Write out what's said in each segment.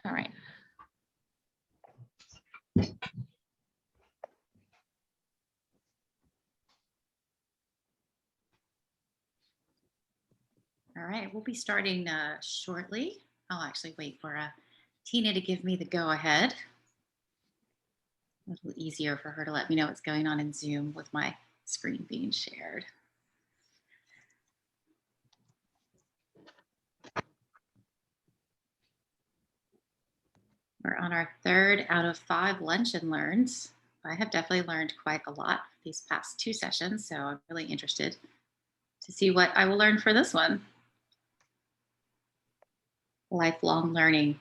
All right. All right, we'll be starting shortly. I'll actually wait for Tina to give me the go-ahead. A little easier for her to let me know what's going on in Zoom with my screen being shared. We're on our 3rd out of 5 lunch and learns. I have definitely learned quite a lot these past 2 sessions, so I'm really interested to see what I will learn for this one. Lifelong learning.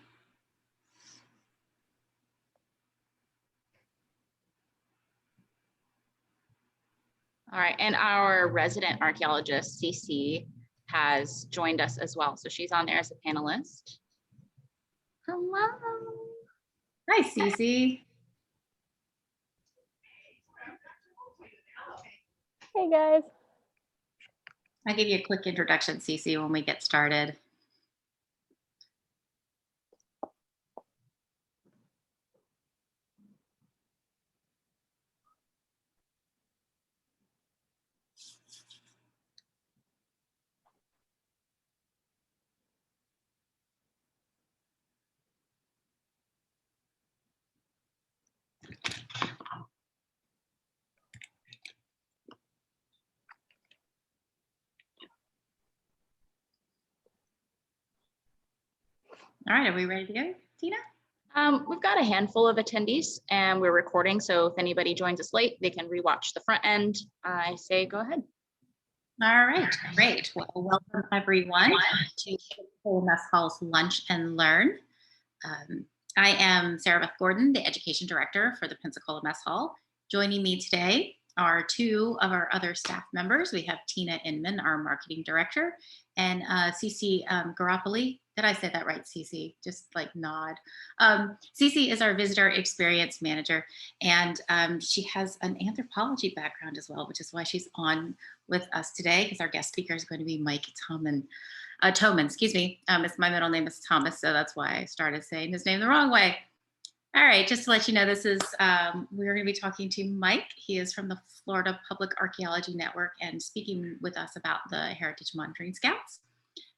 All right, and our resident archaeologist, Cece, has joined us as well. So she's on there as a panelist. Hello. Hi, Cece. Hey, guys. I'll give you a quick introduction, Cece, when we get started. All right, are we ready to go, Tina? We've got a handful of attendees and we're recording. So if anybody joins us late, they can rewatch the front end. I say, go ahead. All right, great. Well, welcome everyone to Pensacola Mess Hall's Lunch and Learn. I am Sarah Beth Gordon, the Education Director for the Pensacola Mess Hall. Joining me today are 2 of our other staff members. We have Tina Inman, our Marketing Director, and Cece Garopoli. Did I say that right, Cece? Just like nod. Cece is our Visitor Experience Manager, and she has an anthropology background as well, which is why she's on with us today, because our guest speaker is going to be Mike Thomin. Tomen, excuse me. My middle name is Thomas, so that's why I started saying his name the wrong way. All right, just to let you know, this is, we're going to be talking to Mike. He is from the Florida Public Archaeology Network and speaking with us about the Heritage Monitoring Scouts.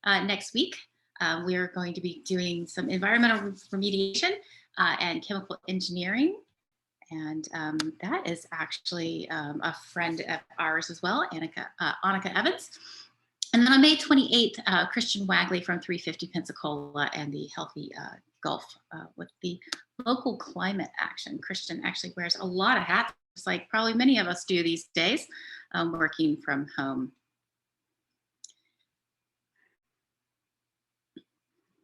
Next week, we are going to be doing some environmental remediation and chemical engineering. And that is actually a friend of ours as well, Annika Evans. And then on May 28th, Christian Wagley from 350 Pensacola and the Healthy Gulf with the local climate action. Christian actually wears a lot of hats, just like probably many of us do these days, working from home.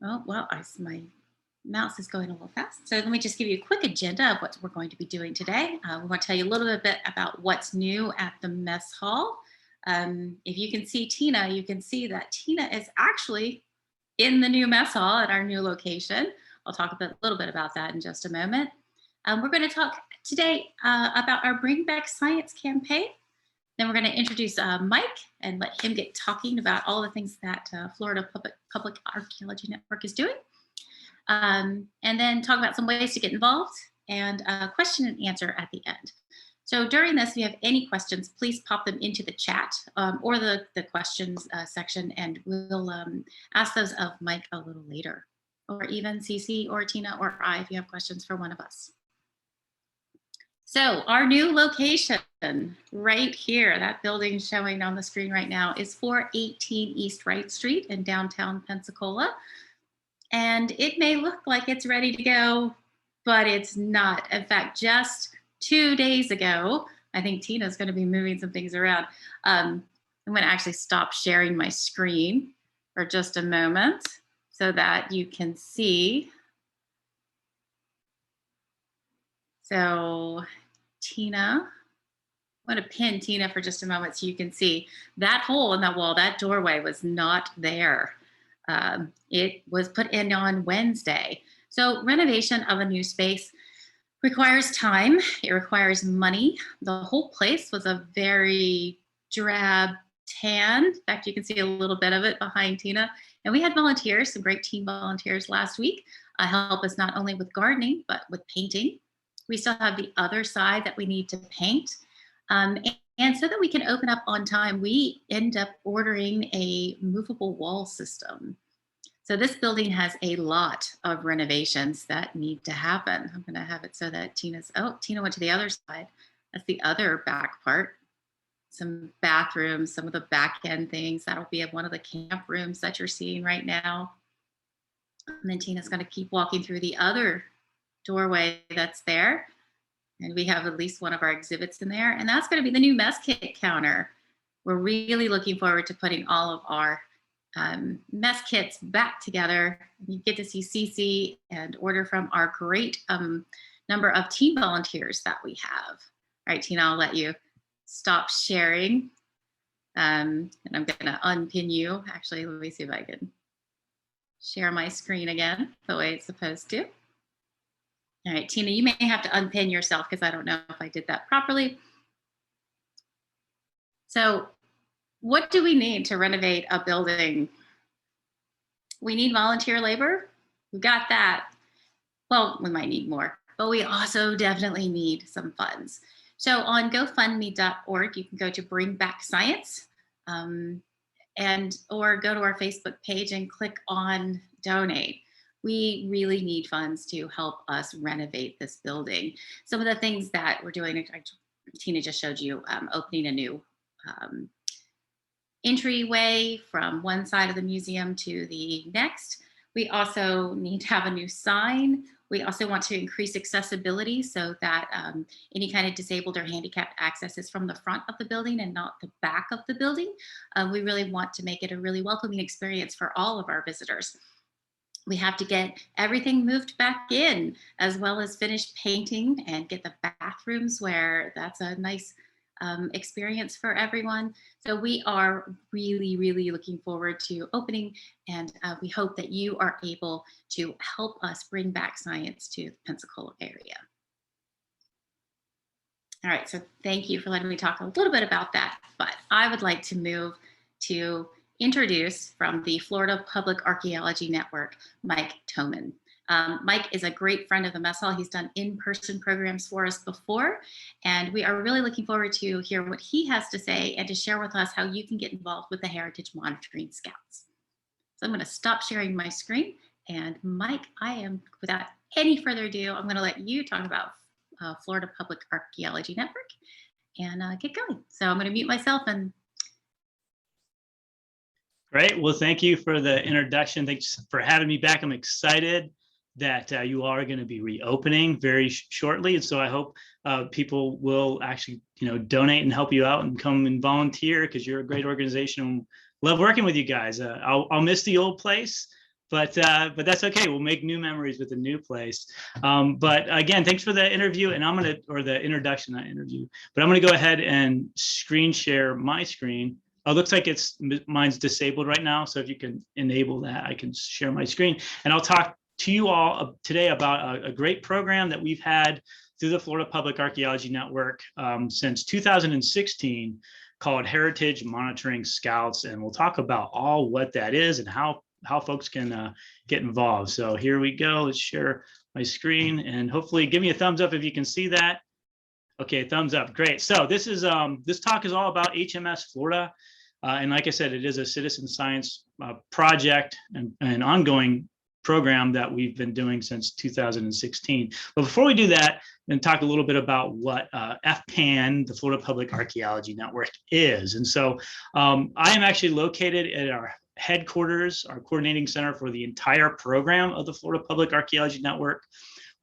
Oh, well, my mouse is going a little fast. So let me just give you a quick agenda of what we're going to be doing today. We want to tell you a little bit about what's new at the mess hall. If you can see Tina, you can see that Tina is actually in the new mess hall at our new location. I'll talk a little bit about that in just a moment. We're going to talk today about our Bring Back Science campaign. Then we're going to introduce Mike and let him get talking about all the things that Florida Public Archaeology Network is doing. And then talk about some ways to get involved and question and answer at the end. So during this, if you have any questions, please pop them into the chat or the questions section, and we'll ask those of Mike a little later, or even Cece or Tina or I if you have questions for one of us. So our new location right here, that building showing on the screen right now, is 418 East Wright Street in downtown Pensacola. And it may look like it's ready to go, but it's not. In fact, just 2 days ago, I think Tina's going to be moving some things around. I'm going to actually stop sharing my screen for just a moment so that you can see. So Tina, I'm going to pin Tina for just a moment so you can see that hole in that wall, that doorway was not there. It was put in on Wednesday. So renovation of a new space requires time. It requires money. The whole place was a very drab tan. In fact, you can see a little bit of it behind Tina. And we had volunteers, some great team volunteers last week, help us not only with gardening, but with painting. We still have the other side that we need to paint. And so that we can open up on time, we end up ordering a movable wall system. So this building has a lot of renovations that need to happen. I'm going to have it so that Tina went to the other side. That's the other back part. Some bathrooms, some of the back end things. That'll be one of the camp rooms that you're seeing right now. And then Tina's going to keep walking through the other doorway that's there. And we have at least one of our exhibits in there. And that's going to be the new mess kit counter. We're really looking forward to putting all of our mess kits back together. You get to see Cece and order from our great number of team volunteers that we have. All right, Tina, I'll let you stop sharing. And I'm going to unpin you. Actually, let me see if I can share my screen again the way it's supposed to. All right, Tina, you may have to unpin yourself because I don't know if I did that properly. So what do we need to renovate a building? We need volunteer labor. We got that. Well, we might need more, but we also definitely need some funds. So on GoFundMe.org, you can go to Bring Back Science or go to our Facebook page and click on Donate. We really need funds to help us renovate this building. Some of the things that we're doing, Tina just showed you, opening a new entryway from one side of the museum to the next. We also need to have a new sign. We also want to increase accessibility so that any kind of disabled or handicapped access is from the front of the building and not the back of the building. We really want to make it a really welcoming experience for all of our visitors. We have to get everything moved back in, as well as finish painting and get the bathrooms where that's a nice experience for everyone. So we are really, really looking forward to opening, and we hope that you are able to help us bring back science to the Pensacola area. All right, so thank you for letting me talk a little bit about that, but I would like to move to introduce from the Florida Public Archaeology Network, Mike Thomin. Mike is a great friend of the mess hall. He's done in-person programs for us before, and we are really looking forward to hear what he has to say and to share with us how you can get involved with the Heritage Monitoring Scouts. So I'm going to stop sharing my screen, and Mike, without any further ado, I'm going to let you talk about Florida Public Archaeology Network and get going. So I'm going to mute myself and Great. Well, thank you for the introduction. Thanks for having me back. I'm excited that you all are going to be reopening very shortly. And so I hope people will actually, donate and help you out and come and volunteer because you're a great organization. Love working with you guys. I'll miss the old place, but that's okay. We'll make new memories with the new place. But again, thanks for the interview. And the introduction, not interview, but I'm going to go ahead and screen share my screen. Oh, it looks like mine's disabled right now. So if you can enable that, I can share my screen. And I'll talk to you all today about a great program that we've had through the Florida Public Archaeology Network since 2016 called Heritage Monitoring Scouts. And we'll talk about all what that is and how folks can get involved. So here we go. Let's share my screen and hopefully give me a thumbs up if you can see that. Okay, thumbs up. Great. So this talk is all about HMS Florida. And like I said, it is a citizen science project and an ongoing program that we've been doing since 2016. But before we do that, I'm going to talk a little bit about what FPAN, the Florida Public Archaeology Network, is. And so I am actually located at our headquarters, our coordinating center for the entire program of the Florida Public Archaeology Network.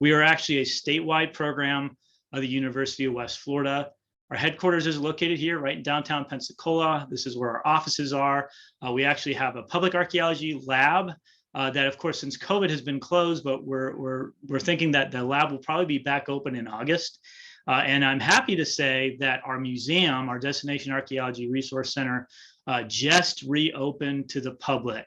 We are actually a statewide program of the University of West Florida. Our headquarters is located here, right in downtown Pensacola. This is where our offices are. We actually have a public archaeology lab that, of course, since COVID has been closed, but we're thinking that the lab will probably be back open in August. And I'm happy to say that our museum, our Destination Archaeology Resource Center, just reopened to the public.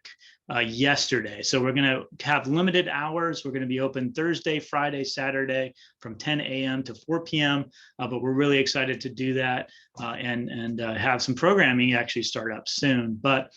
yesterday. So we're going to have limited hours. We're going to be open Thursday, Friday, Saturday from 10 a.m. to 4 p.m. But we're really excited to do that and have some programming actually start up soon. But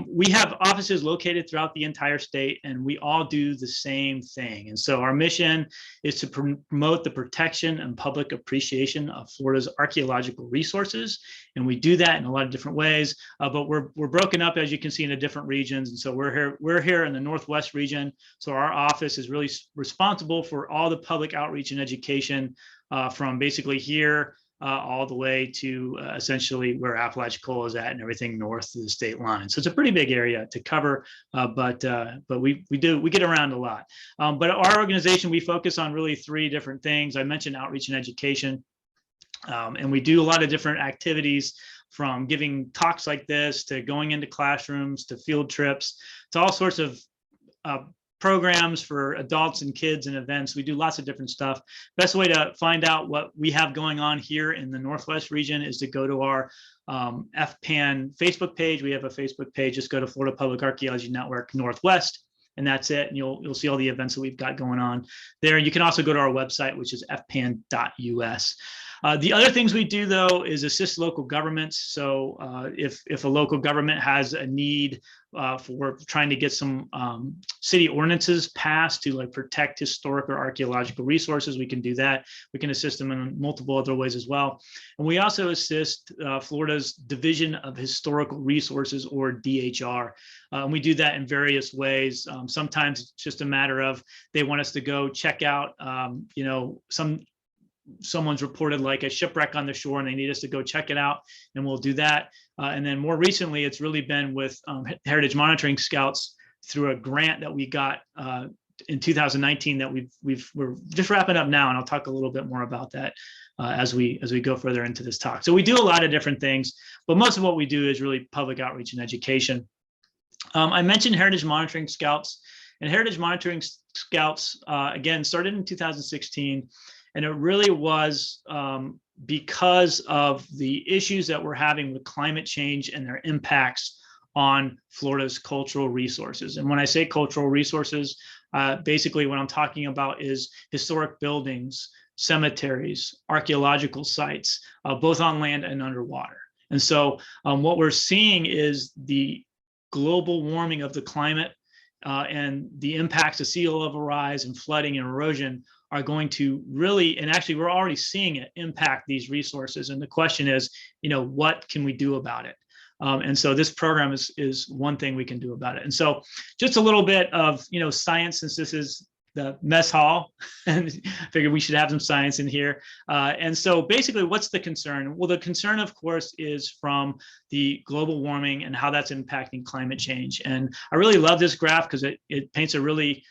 we have offices located throughout the entire state, and we all do the same thing. And so our mission is to promote the protection and public appreciation of Florida's archaeological resources. And we do that in a lot of different ways, but we're broken up, as you can see, into different regions. And so we're here in the Northwest region. So our office is really responsible for all the public outreach and education from basically here all the way to essentially where Apalachicola is at and everything north of the state line. So it's a pretty big area to cover, but we get around a lot. But our organization, we focus on really 3 different things. I mentioned outreach and education, and we do a lot of different activities, from giving talks like this to going into classrooms to field trips to all sorts of programs for adults and kids and events. We do lots of different stuff. Best way to find out what we have going on here in the Northwest region is to go to our FPAN Facebook page. We have a Facebook page. Just go to Florida Public Archaeology Network Northwest, and that's it. And you'll see all the events that we've got going on there. You can also go to our website, which is fpan.us. The other things we do, though, is assist local governments. So if a local government has a need for trying to get some city ordinances passed to like protect historic or archaeological resources, we can do that. We can assist them in multiple other ways as well. And we also assist Florida's Division of Historical Resources, or DHR. And we do that in various ways. Sometimes it's just a matter of they want us to go check out, someone's reported like a shipwreck on the shore and they need us to go check it out, and we'll do that. And then more recently, it's really been with Heritage Monitoring Scouts through a grant that we got in 2019 that we're just wrapping up now, and I'll talk a little bit more about that as we go further into this talk. So we do a lot of different things, but most of what we do is really public outreach and education. I mentioned Heritage Monitoring Scouts, and Heritage Monitoring Scouts again started in 2016. And it really was because of the issues that we're having with climate change and their impacts on Florida's cultural resources. And when I say cultural resources, basically what I'm talking about is historic buildings, cemeteries, archaeological sites, both on land and underwater. And so what we're seeing is the global warming of the climate and the impacts of sea level rise and flooding and erosion are going to really, and actually we're already seeing it impact these resources. And the question is, what can we do about it? And so this program is one thing we can do about it. And so just a little bit of, science, since this is the mess hall, and I figured we should have some science in here. And so basically, what's the concern? Well, the concern, of course, is from the global warming and how that's impacting climate change. And I really love this graph because it paints a really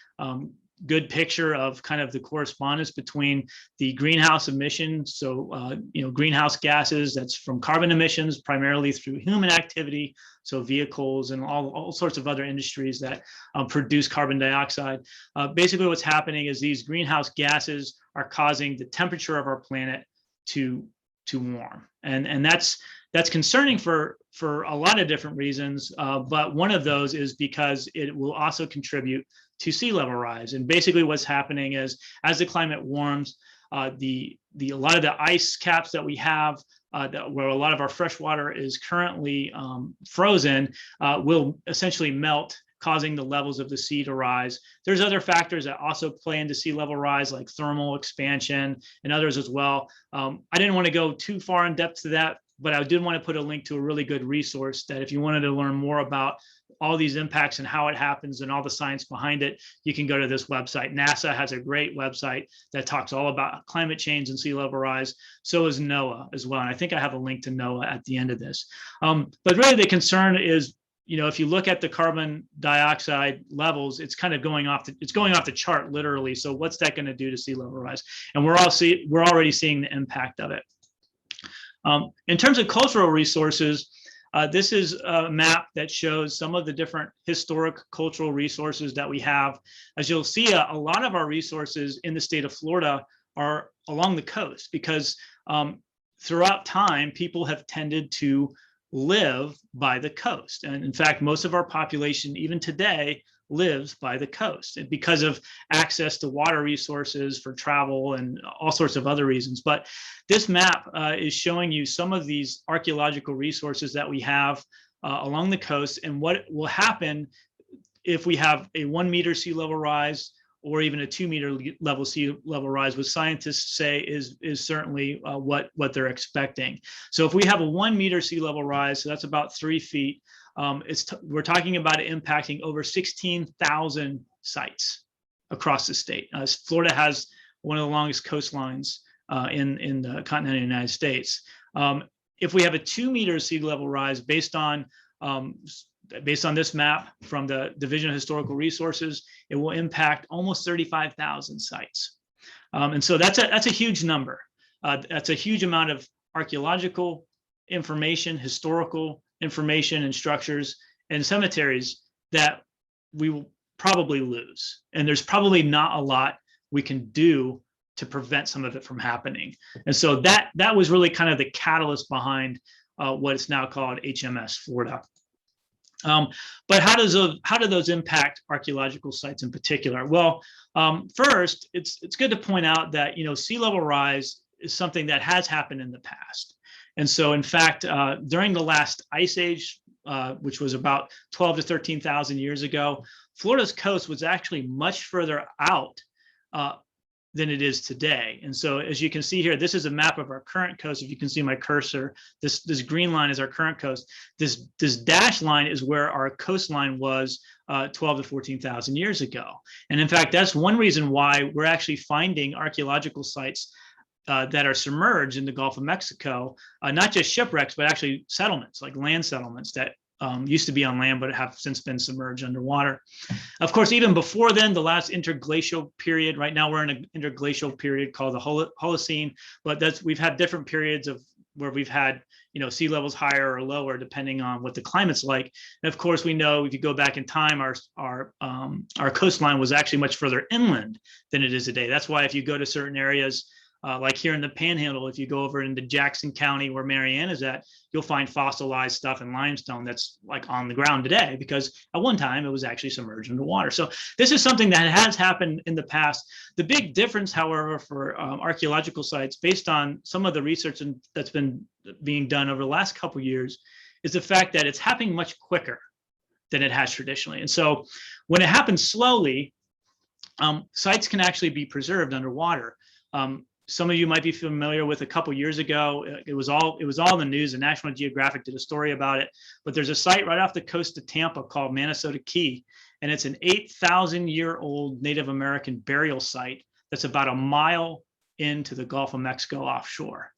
good picture of kind of the correspondence between the greenhouse emissions. So, greenhouse gases, that's from carbon emissions, primarily through human activity. So vehicles and all sorts of other industries that produce carbon dioxide. Basically what's happening is these greenhouse gases are causing the temperature of our planet to warm. And that's concerning for a lot of different reasons. But one of those is because it will also contribute to sea level rise. And basically what's happening is as the climate warms, a lot of the ice caps that we have where a lot of our fresh water is currently frozen will essentially melt, causing the levels of the sea to rise. There's other factors that also play into sea level rise, like thermal expansion and others as well. I didn't want to go too far in depth to that, but I did want to put a link to a really good resource that if you wanted to learn more about all these impacts and how it happens and all the science behind it, you can go to this website. NASA has a great website that talks all about climate change and sea level rise. So is NOAA as well. And I think I have a link to NOAA at the end of this. But really the concern is, if you look at the carbon dioxide levels, it's kind of going off the chart literally. So what's that going to do to sea level rise? And we're already seeing the impact of it. In terms of cultural resources, this is a map that shows some of the different historic cultural resources that we have. As you'll see, a lot of our resources in the state of Florida are along the coast because throughout time, people have tended to live by the coast. And in fact, most of our population, even today, lives by the coast because of access to water resources for travel and all sorts of other reasons. But this map is showing you some of these archaeological resources that we have along the coast and what will happen if we have a 1 meter sea level rise or even a 2 meter sea level rise, what scientists say is certainly what they're expecting. So if we have a 1 meter sea level rise, so that's about 3 feet, we're talking about it impacting over 16,000 sites across the state. Florida has one of the longest coastlines in the continental United States. If we have a 2 meter sea level rise based on this map from the Division of Historical Resources, it will impact almost 35,000 sites. And so that's a huge number. That's a huge amount of archaeological information, historical information and structures and cemeteries that we will probably lose. And there's probably not a lot we can do to prevent some of it from happening. And so that was really kind of the catalyst behind what is now called HMS Florida. But how do those impact archaeological sites in particular? Well, first, it's good to point out that sea level rise is something that has happened in the past. And so, in fact, during the last ice age, which was about 12 to 13,000 years ago, Florida's coast was actually much further out than it is today. And so, as you can see here, this is a map of our current coast. If you can see my cursor, this green line is our current coast. This dashed line is where our coastline was 12 to 14,000 years ago. And in fact, that's one reason why we're actually finding archaeological sites that are submerged in the Gulf of Mexico, not just shipwrecks, but actually settlements, like land settlements that used to be on land, but have since been submerged underwater. Of course, even before then, the last interglacial period, right now we're in an interglacial period called the Holocene, but we've had different periods of where we've had sea levels higher or lower depending on what the climate's like. And of course, we know if you go back in time, our coastline was actually much further inland than it is today. That's why if you go to certain areas, like here in the Panhandle, if you go over into Jackson County where Marianne is at, you'll find fossilized stuff in limestone that's like on the ground today, because at one time it was actually submerged into water. So this is something that has happened in the past. The big difference, however, for archaeological sites, based on some of the research that's been being done over the last couple of years, is the fact that it's happening much quicker than it has traditionally. And so when it happens slowly, sites can actually be preserved underwater. Some of you might be familiar with a couple years ago, it was all in the news, and National Geographic did a story about it, but there's a site right off the coast of Tampa called Minnesota Key, and it's an 8,000-year-old Native American burial site that's about a mile into the Gulf of Mexico offshore.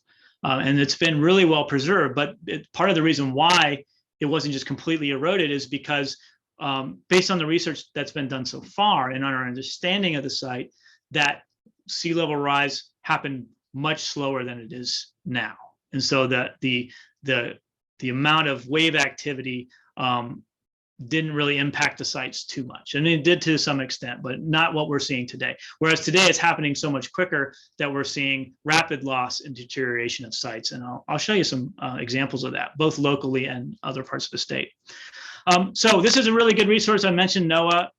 And it's been really well preserved, but part of the reason why it wasn't just completely eroded is because based on the research that's been done so far and on our understanding of the site, that sea level rise happened much slower than it is now. And so the amount of wave activity didn't really impact the sites too much. And it did to some extent, but not what we're seeing today. Whereas today it's happening so much quicker that we're seeing rapid loss and deterioration of sites. And I'll show you some examples of that, both locally and other parts of the state. So this is a really good resource. I mentioned NOAA.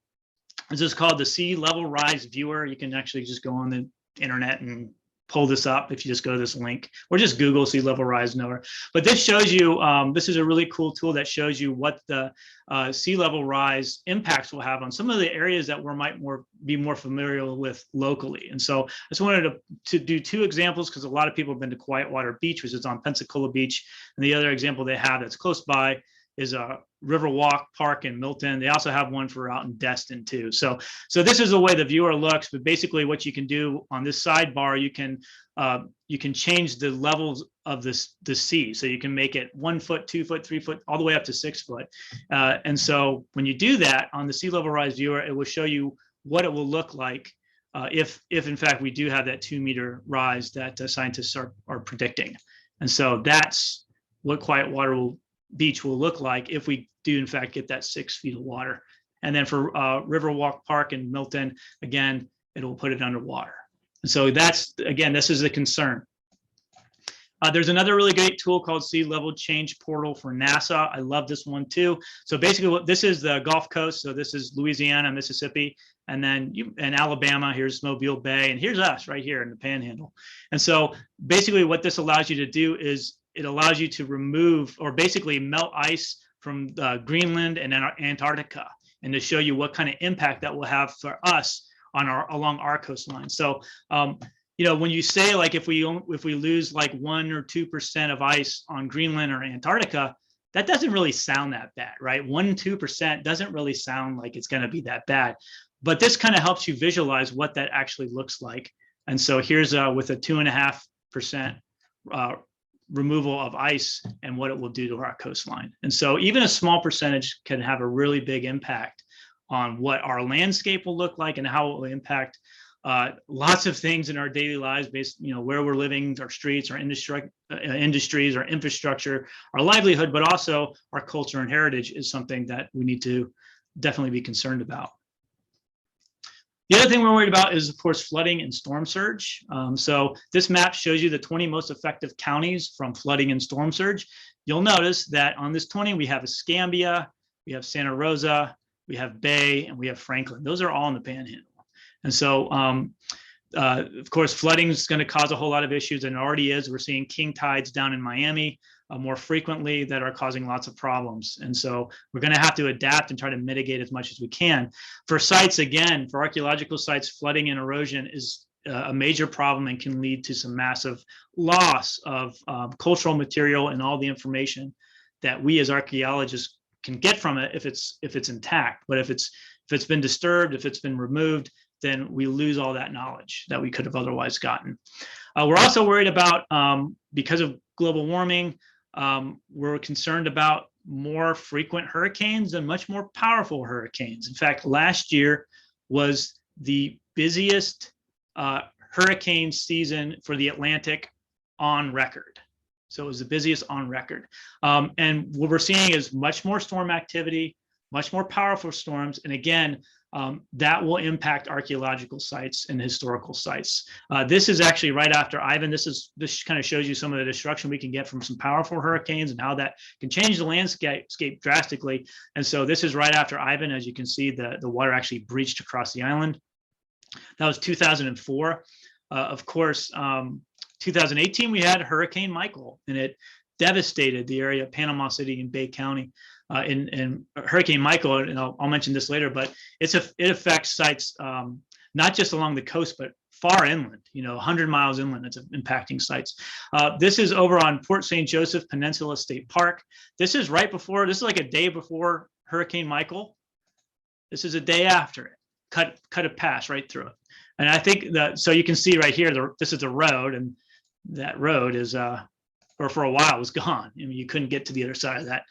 This is called the Sea Level Rise Viewer. You can actually just go on the internet and pull this up if you just go to this link, or just Google Sea Level Rise NOAA. But this shows you, this is a really cool tool that shows you what the sea level rise impacts will have on some of the areas that we might be more familiar with locally. And so I just wanted to do two examples, because a lot of people have been to Quietwater Beach, which is on Pensacola Beach. And the other example they have that's close by is a Riverwalk Park in Milton. They also have one for out in Destin too. So this is the way the viewer looks, but basically what you can do on this sidebar, you can change the levels of the sea. So you can make it 1 foot, 2 foot, 3 foot, all the way up to 6 foot. And so when you do that on the Sea Level Rise viewer, it will show you what it will look like if in fact we do have that 2 meter rise that scientists are predicting. And so that's what Quietwater Beach will look like if we do in fact get that 6 feet of water. And then for Riverwalk Park in Milton, again, it will put it underwater. And so that's, again, this is the concern. There's another really great tool called Sea Level Change Portal for NASA. I love this one too. So basically, this is the Gulf Coast. So this is Louisiana, Mississippi, and then in Alabama, here's Mobile Bay, and here's us right here in the Panhandle. And so basically what this allows you to do is it allows you to remove or basically melt ice from Greenland and Antarctica, and to show you what kind of impact that will have for us on along our coastline. So when you say like if we lose like 1 or 2% of ice on Greenland or Antarctica, that doesn't really sound that bad, right? 1-2% doesn't really sound like it's going to be that bad, but this kind of helps you visualize what that actually looks like. And so here's with a 2.5% removal of ice and what it will do to our coastline. And so even a small percentage can have a really big impact on what our landscape will look like and how it will impact lots of things in our daily lives, based, where we're living, our streets, our industries, our infrastructure, our livelihood, but also our culture and heritage is something that we need to definitely be concerned about. The other thing we're worried about is, of course, flooding and storm surge. So this map shows you the 20 most effective counties from flooding and storm surge. You'll notice that on this 20, we have Escambia, we have Santa Rosa, we have Bay, and we have Franklin. Those are all in the Panhandle. And so, of course, flooding is going to cause a whole lot of issues, and it already is. We're seeing king tides down in Miami more frequently that are causing lots of problems. And so we're going to have to adapt and try to mitigate as much as we can. For sites, again, for archaeological sites, flooding and erosion is a major problem and can lead to some massive loss of cultural material and all the information that we as archaeologists can get from it if it's intact. But if it's been disturbed, if it's been removed, then we lose all that knowledge that we could have otherwise gotten. We're also worried about, because of global warming, we're concerned about more frequent hurricanes and much more powerful hurricanes. In fact, last year was the busiest hurricane season for the Atlantic on record. So it was the busiest on record. And what we're seeing is much more storm activity, much more powerful storms. And again, that will impact archaeological sites and historical sites. This is actually right after Ivan. This kind of shows you some of the destruction we can get from some powerful hurricanes and how that can change the landscape drastically. And so this is right after Ivan. As you can see, the water actually breached across the island. That was 2004. Of course, 2018, we had Hurricane Michael, and it devastated the area of Panama City and Bay County. In Hurricane Michael, and I'll mention this later, but it affects sites not just along the coast, but far inland, 100 miles inland. It's impacting sites. This is over on Port St. Joseph Peninsula State Park. This is this is like a day before Hurricane Michael. This is a day after it. Cut a pass right through it. And I think that, so you can see right here, this is the road, and that road is, or for a while was gone. I mean, you couldn't get to the other side of that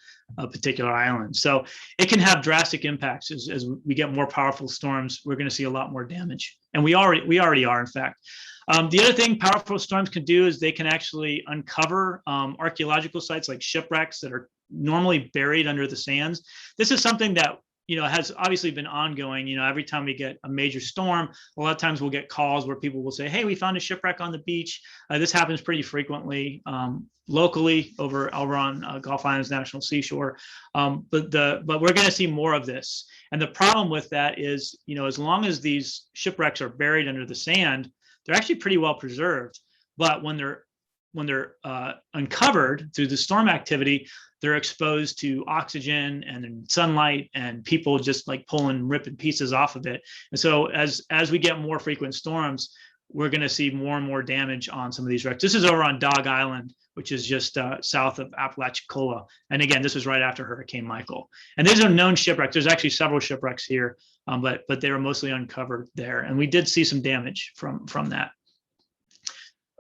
particular island. So it can have drastic impacts as we get more powerful storms. We're going to see a lot more damage, and we already are, in fact. The other thing powerful storms can do is they can actually uncover archaeological sites like shipwrecks that are normally buried under the sands. This is something that has obviously been ongoing. Every time we get a major storm, a lot of times we'll get calls where people will say, hey, we found a shipwreck on the beach. This happens pretty frequently locally over on Gulf Islands National Seashore. But we're going to see more of this. And the problem with that is, as long as these shipwrecks are buried under the sand, they're actually pretty well preserved. But when they're uncovered through the storm activity, they're exposed to oxygen and sunlight, and people just like pulling, ripping pieces off of it. And so as we get more frequent storms, we're going to see more and more damage on some of these wrecks. This is over on Dog Island, which is just south of Apalachicola. And again, this was right after Hurricane Michael. And these are known shipwrecks. There's actually several shipwrecks here, but they were mostly uncovered there. And we did see some damage from that.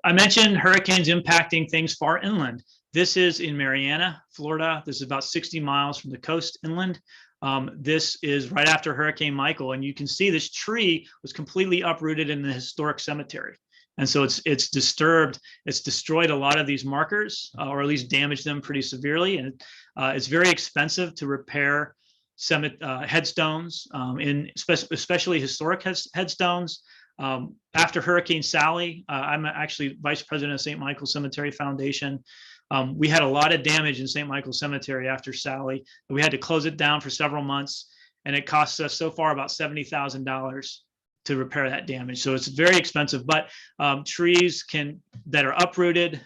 I mentioned hurricanes impacting things far inland. This is in Mariana, Florida. This is about 60 miles from the coast inland. This is right after Hurricane Michael, and you can see this tree was completely uprooted in the historic cemetery. And so it's disturbed, it's destroyed a lot of these markers, or at least damaged them pretty severely. And it's very expensive to repair headstones, especially historic headstones. After Hurricane Sally, I'm actually vice president of St. Michael Cemetery Foundation. We had a lot of damage in St. Michael Cemetery after Sally. We had to close it down for several months, and it costs us so far about $70,000 to repair that damage. So it's very expensive, but trees that are uprooted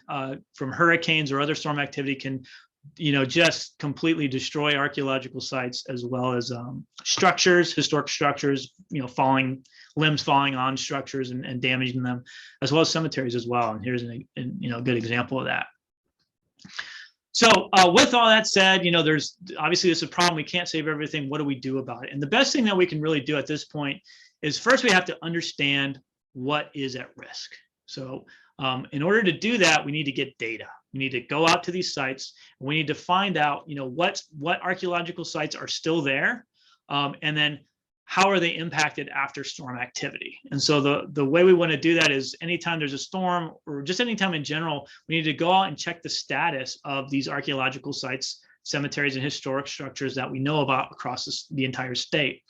from hurricanes or other storm activity can, just completely destroy archaeological sites, as well as structures, historic structures, limbs falling on structures and damaging them, as well as cemeteries as well. And here's a good example of that. So with all that said, there's obviously this is a problem. We can't save everything. What do we do about it? And the best thing that we can really do at this point is first we have to understand what is at risk. So in order to do that, we need to get data. We need to go out to these sites. And we need to find out, what archaeological sites are still there, and then how are they impacted after storm activity. And so the way we want to do that is anytime there's a storm, or just anytime in general, we need to go out and check the status of these archaeological sites, cemeteries, and historic structures that we know about across the entire state.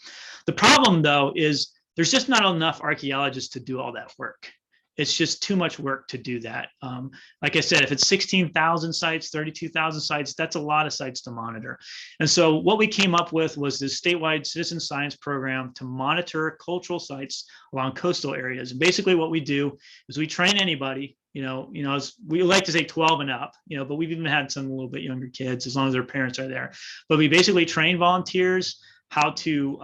The problem, though, is there's just not enough archaeologists to do all that work. It's just too much work to do that. Like I said, if it's 16,000 sites, 32,000 sites, that's a lot of sites to monitor. And so what we came up with was this statewide citizen science program to monitor cultural sites along coastal areas. And basically what we do is we train anybody, we like to say 12 and up, but we've even had some a little bit younger kids, as long as their parents are there. But we basically train volunteers how to,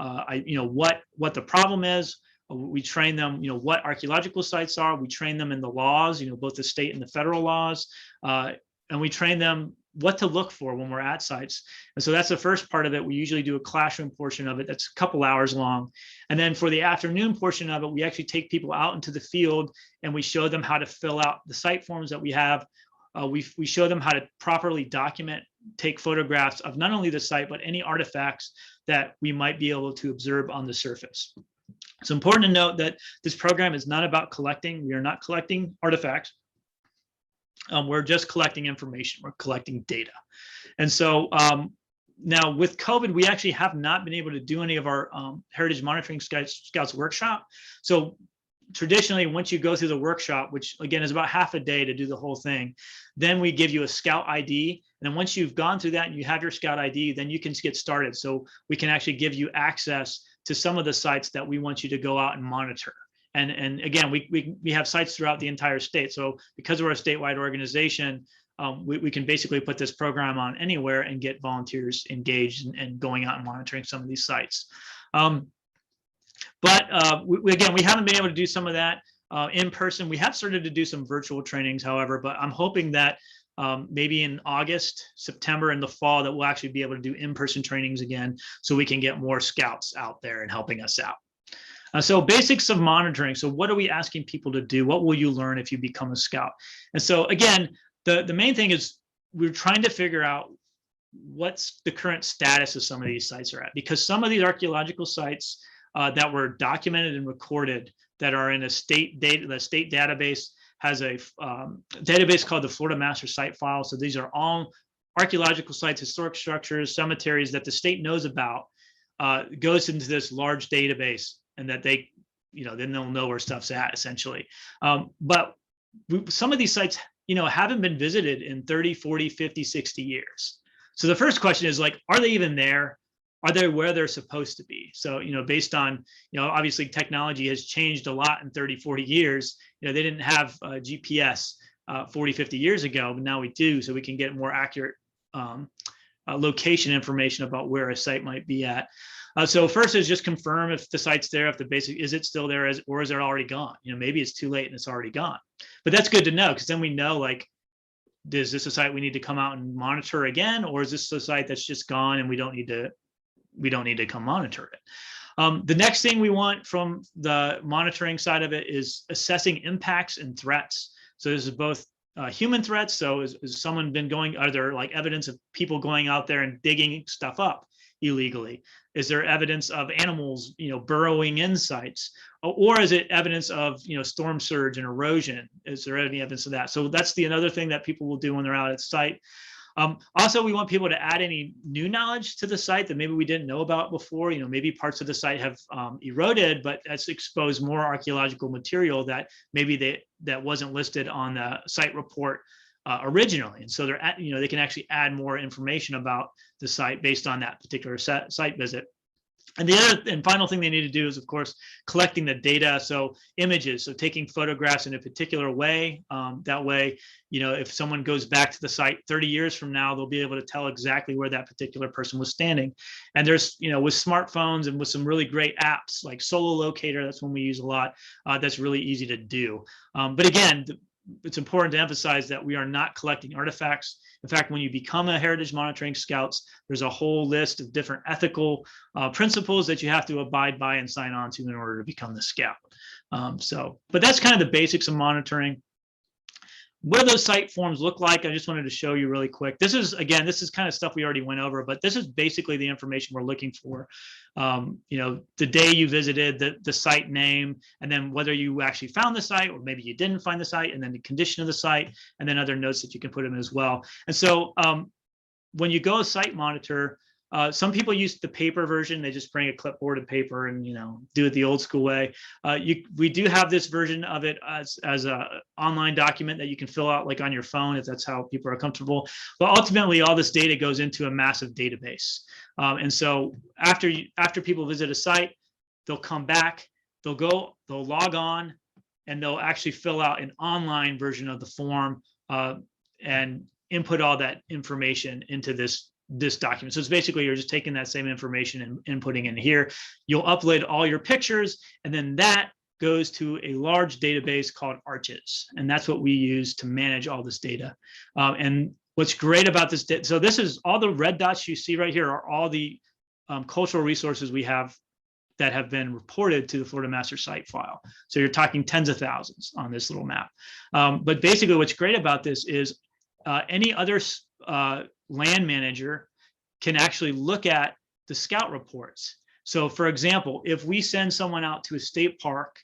what the problem is. We train them, what archaeological sites are. We train them in the laws, both the state and the federal laws. And we train them what to look for when we're at sites. And so that's the first part of it. We usually do a classroom portion of it that's a couple hours long. And then for the afternoon portion of it, we actually take people out into the field and we show them how to fill out the site forms that we have. We show them how to properly document, take photographs of not only the site, but any artifacts that we might be able to observe on the surface. It's important to note that this program is not about collecting. We are not collecting artifacts. We're just collecting information. We're collecting data. And so now with COVID, we actually have not been able to do any of our Heritage Monitoring Scouts workshop. So traditionally, once you go through the workshop, which again is about half a day to do the whole thing, then we give you a Scout ID. And then once you've gone through that and you have your Scout ID, then you can get started. So we can actually give you access to some of the sites that we want you to go out and monitor. And again, we have sites throughout the entire state. So because we're a statewide organization, we can basically put this program on anywhere and get volunteers engaged and going out and monitoring some of these sites. But again, we haven't been able to do some of that in person. We have started to do some virtual trainings, however, but I'm hoping that maybe in August, September, in the fall, that we'll actually be able to do in-person trainings again, so we can get more scouts out there and helping us out. So basics of monitoring. So what are we asking people to do? What will you learn if you become a scout? And so again, the main thing is we're trying to figure out what's the current status of some of these sites are at, because some of these archaeological sites that were documented and recorded that are in the state database has a database called the Florida Master Site File. So these are all archaeological sites, historic structures, cemeteries that the state knows about, goes into this large database, and that they, then they'll know where stuff's at, essentially. But some of these sites, haven't been visited in 30, 40, 50, 60 years. So the first question is like, are they even there? Are they where they're supposed to be? So, based on, obviously technology has changed a lot in 30, 40 years. They didn't have GPS 40, 50 years ago, but now we do, so we can get more accurate location information about where a site might be at. So first is just confirm if the site's there, if the basic, is it still there, or is it already gone? Maybe it's too late and it's already gone. But that's good to know, because then we know, like, is this a site we need to come out and monitor again, or is this a site that's just gone and we don't need to come monitor it? The next thing we want from the monitoring side of it is assessing impacts and threats. So this is both human threats. So is someone been going, are there like evidence of people going out there and digging stuff up illegally? Is there evidence of animals, burrowing in sites? Or is it evidence of, storm surge and erosion? Is there any evidence of that? So that's another thing that people will do when they're out at site. Also, we want people to add any new knowledge to the site that maybe we didn't know about before. Maybe parts of the site have eroded, but that's exposed more archaeological material that maybe that wasn't listed on the site report originally. And so they can actually add more information about the site based on that particular site visit. And the other and final thing they need to do is, of course, collecting the data. So images, so taking photographs in a particular way. That way, if someone goes back to the site 30 years from now, they'll be able to tell exactly where that particular person was standing. And there's, with smartphones and with some really great apps like Solo Locator, that's one we use a lot. That's really easy to do. But again, it's important to emphasize that we are not collecting artifacts. In fact, when you become a heritage monitoring scouts, there's a whole list of different ethical principles that you have to abide by and sign on to in order to become the scout. But that's kind of the basics of monitoring. What do those site forms look like? I just wanted to show you really quick. This is kind of stuff we already went over, but this is basically the information we're looking for. The day you visited, the site name, and then whether you actually found the site or maybe you didn't find the site, and then the condition of the site, and then other notes that you can put in as well. And so when you go site monitor, some people use the paper version. They just bring a clipboard and paper and do it the old school way. We do have this version of it as a online document that you can fill out like on your phone if that's how people are comfortable. But ultimately, all this data goes into a massive database. And so after people visit a site, they'll come back, they'll log on, and they'll actually fill out an online version of the form and input all that information into this document. So it's basically you're just taking that same information and inputting in here. You'll upload all your pictures, and then that goes to a large database called Arches, and that's what we use to manage all this data. And what's great about this, so this is all the red dots you see right here are all the cultural resources we have that have been reported to the Florida Master Site file. So you're talking tens of thousands on this little map. But basically what's great about this is any other land manager can actually look at the scout reports. So for example, if we send someone out to a state park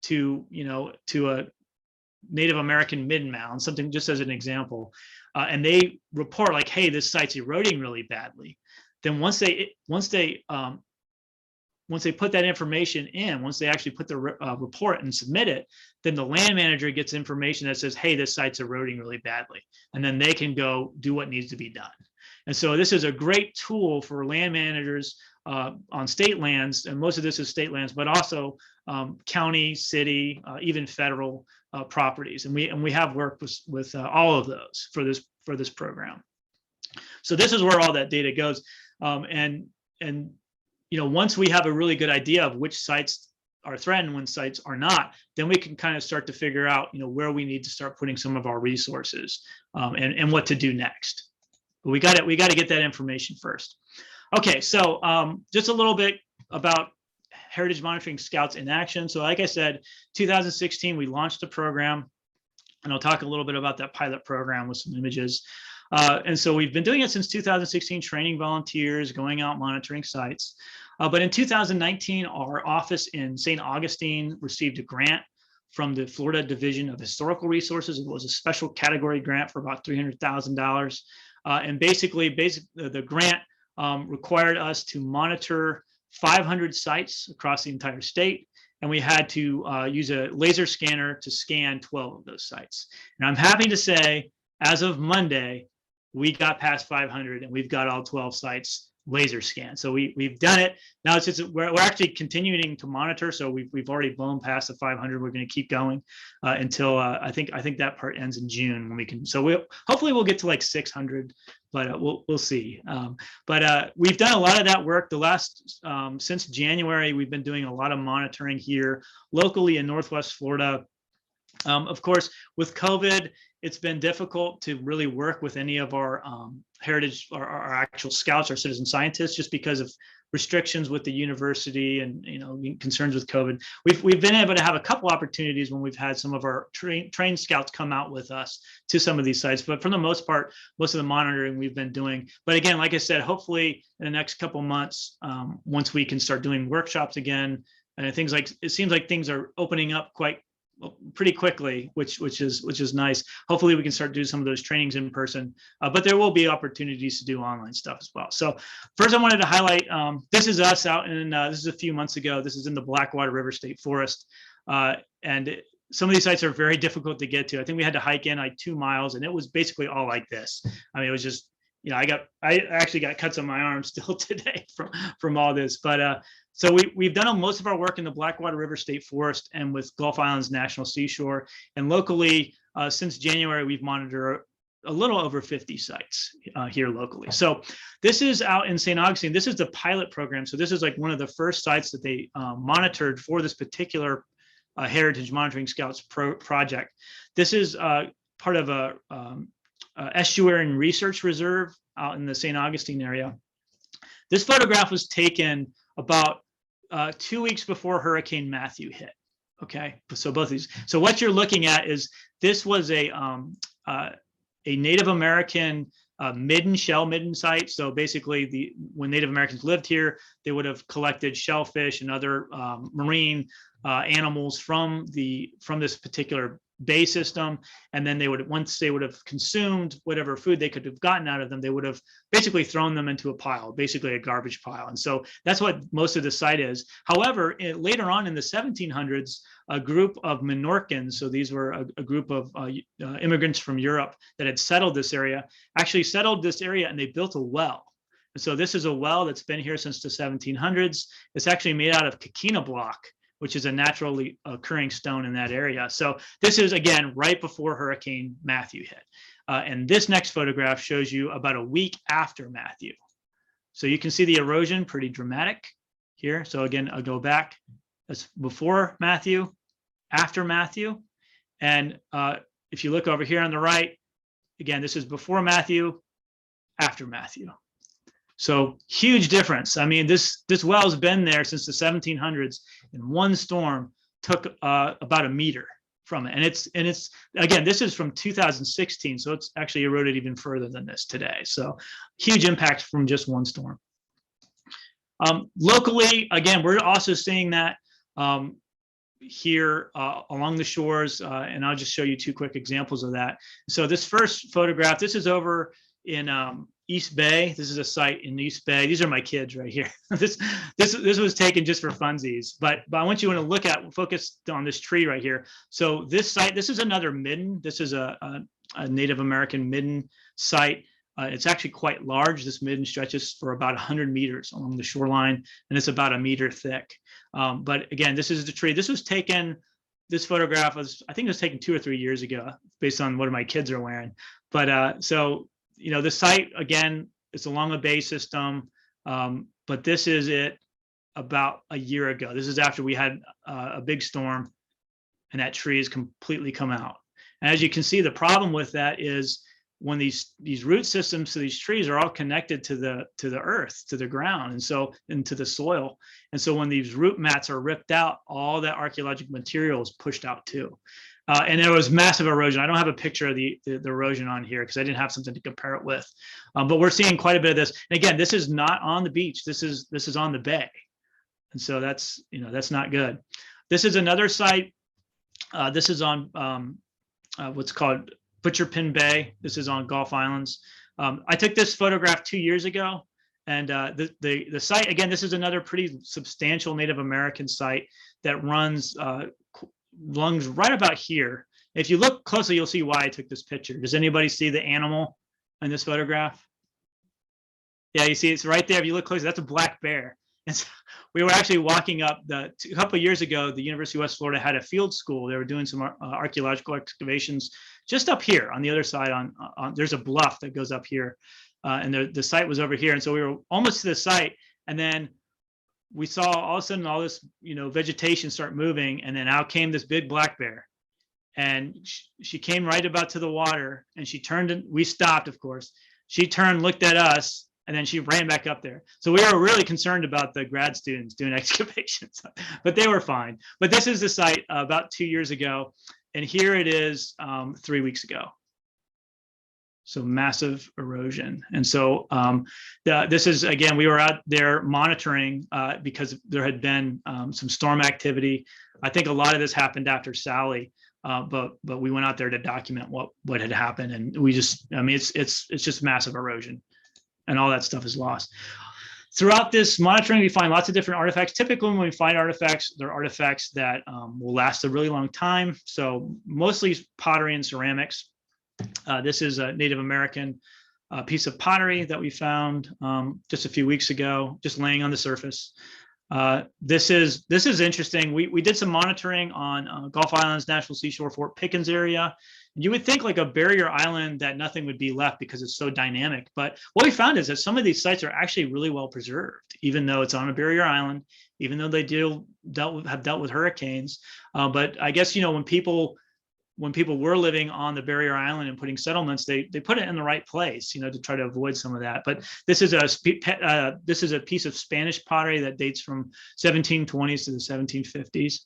to a Native American mid-mound, something just as an example, and they report like, hey, this site's eroding really badly, then once they put that information in, once they actually put the report and submit it, then the land manager gets information that says, hey, this site's eroding really badly. And then they can go do what needs to be done. And so this is a great tool for land managers on state lands, and most of this is state lands, but also county, city, even federal properties. And we have worked with all of those for this program. So this is where all that data goes. And once we have a really good idea of which sites are threatened, when sites are not, then we can kind of start to figure out, where we need to start putting some of our resources and what to do next. But we got to get that information first. Okay, so just a little bit about Heritage Monitoring Scouts in action. So like I said, 2016, we launched the program, and I'll talk a little bit about that pilot program with some images. And so we've been doing it since 2016, training volunteers, going out monitoring sites. But in 2019, our office in St. Augustine received a grant from the Florida Division of Historical Resources. It was a special category grant for about $300,000. And basically the grant required us to monitor 500 sites across the entire state. And we had to use a laser scanner to scan 12 of those sites. And I'm happy to say, as of Monday, we got past 500 and we've got all 12 sites laser scanned. So we've done it. Now it's just, we're actually continuing to monitor. So we've already blown past the 500. We're going to keep going until I think that part ends in June when we can. So hopefully we'll get to like 600, but we'll see. But we've done a lot of that work. The last since January, we've been doing a lot of monitoring here locally in Northwest Florida. Of course, with COVID, it's been difficult to really work with any of our heritage, our actual scouts, our citizen scientists, just because of restrictions with the university and concerns with COVID. We've been able to have a couple opportunities when we've had some of our trained scouts come out with us to some of these sites, but for the most part, most of the monitoring we've been doing. But again, like I said, hopefully in the next couple months, once we can start doing workshops again, and it seems like things are opening up quite pretty quickly, which is nice. Hopefully we can start doing some of those trainings in person, but there will be opportunities to do online stuff as well. So first I wanted to highlight, this is us out in, this is a few months ago. This is in the Blackwater River State Forest. And some of these sites are very difficult to get to. I think we had to hike in like 2 miles, and it was basically all like this. I mean, it was just, you know, I actually got cuts on my arm still today from all this. But so we've done most of our work in the Blackwater River State Forest and with Gulf Islands National Seashore. And locally, since January, we've monitored a little over 50 sites here locally. So this is out in St. Augustine. This is the pilot program. So this is like one of the first sites that they monitored for this particular Heritage Monitoring Scouts project. This is part of a estuarine research reserve out in the St. Augustine area. This photograph was taken about 2 weeks before Hurricane Matthew hit. Okay, so both of these. So what you're looking at is this was a Native American shell midden site. So basically, when Native Americans lived here, they would have collected shellfish and other marine animals from this particular bay system, and then once they would have consumed whatever food they could have gotten out of them, they would have basically thrown them into a pile, basically a garbage pile. And so that's what most of the site is. However, later on in the 1700s, a group of Menorcans, so these were a group of immigrants from Europe that had settled this area, actually settled this area, and they built a well. And so this is a well that's been here since the 1700s. It's actually made out of coquina block, which is a naturally occurring stone in that area. So this is, again, right before Hurricane Matthew hit. And this next photograph shows you about a week after Matthew. So you can see the erosion, pretty dramatic here. So again, I'll go back. That's before Matthew, after Matthew. And if you look over here on the right, again, this is before Matthew, after Matthew. So huge difference. I mean, this well's been there since the 1700s, and one storm took about a meter from it. And it's again, this is from 2016, so it's actually eroded even further than this today. So huge impact from just one storm. Locally, again, we're also seeing that here along the shores, and I'll just show you 2 quick examples of that. So this first photograph, this is over in East Bay. This is a site in East Bay. These are my kids right here. This was taken just for funsies, but I want you to look at, focus on this tree right here. So this site, this is another midden. This is a Native American midden site. It's actually quite large. This midden stretches for about 100 meters along the shoreline, and it's about 1 meter thick. But again, this is the tree. This was taken, this photograph was, I think it was taken 2 or 3 years ago, based on what my kids are wearing. But so, you know, the site, again, it's along a bay system, but this is it about a year ago. This is after we had a big storm, and that tree has completely come out. And as you can see, the problem with that is when these root systems to these trees are all connected to the earth, to the ground, and so into the soil. And so when these root mats are ripped out, all that archaeological material is pushed out too. And there was massive erosion. I don't have a picture of the erosion on here because I didn't have something to compare it with. But we're seeing quite a bit of this. And again, this is not on the beach. This is on the bay. And so that's, you know, that's not good. This is another site. This is on what's called Butcher Pin Bay. This is on Gulf Islands. I took this photograph 2 years ago. And the site, again, this is another pretty substantial Native American site that runs right about here. If you look closely, you'll see why I took this picture. Does anybody see the animal in this photograph? Yeah, you see it's right there. If you look closely, that's a black bear. And so we were actually walking up a couple of years ago, the University of West Florida had a field school. They were doing some archaeological excavations just up here on the other side. There's a bluff that goes up here, and the site was over here. And so we were almost to the site, and then we saw all of a sudden all this, you know, vegetation start moving, and then out came this big black bear, and she came right about to the water, and she turned, and we stopped, of course. She turned, looked at us, and then she ran back up there. So we were really concerned about the grad students doing excavations, but they were fine. But this is the site about 2 years ago, and here it is 3 weeks ago. So massive erosion. And so this is, again, we were out there monitoring because there had been some storm activity. I think a lot of this happened after Sally, but we went out there to document what had happened. And we just, I mean, it's just massive erosion, and all that stuff is lost. Throughout this monitoring, we find lots of different artifacts. Typically, when we find artifacts, they're artifacts that will last a really long time. So mostly pottery and ceramics. This is a Native American piece of pottery that we found just a few weeks ago, just laying on the surface. This is interesting. We did some monitoring on Gulf Islands National Seashore, Fort Pickens area. You would think like a barrier island that nothing would be left because it's so dynamic. But what we found is that some of these sites are actually really well preserved, even though it's on a barrier island, even though they have dealt with hurricanes. But I guess, you know, when people were living on the barrier island and putting settlements, they put it in the right place, you know, to try to avoid some of that. But this is a piece of Spanish pottery that dates from 1720s to the 1750s.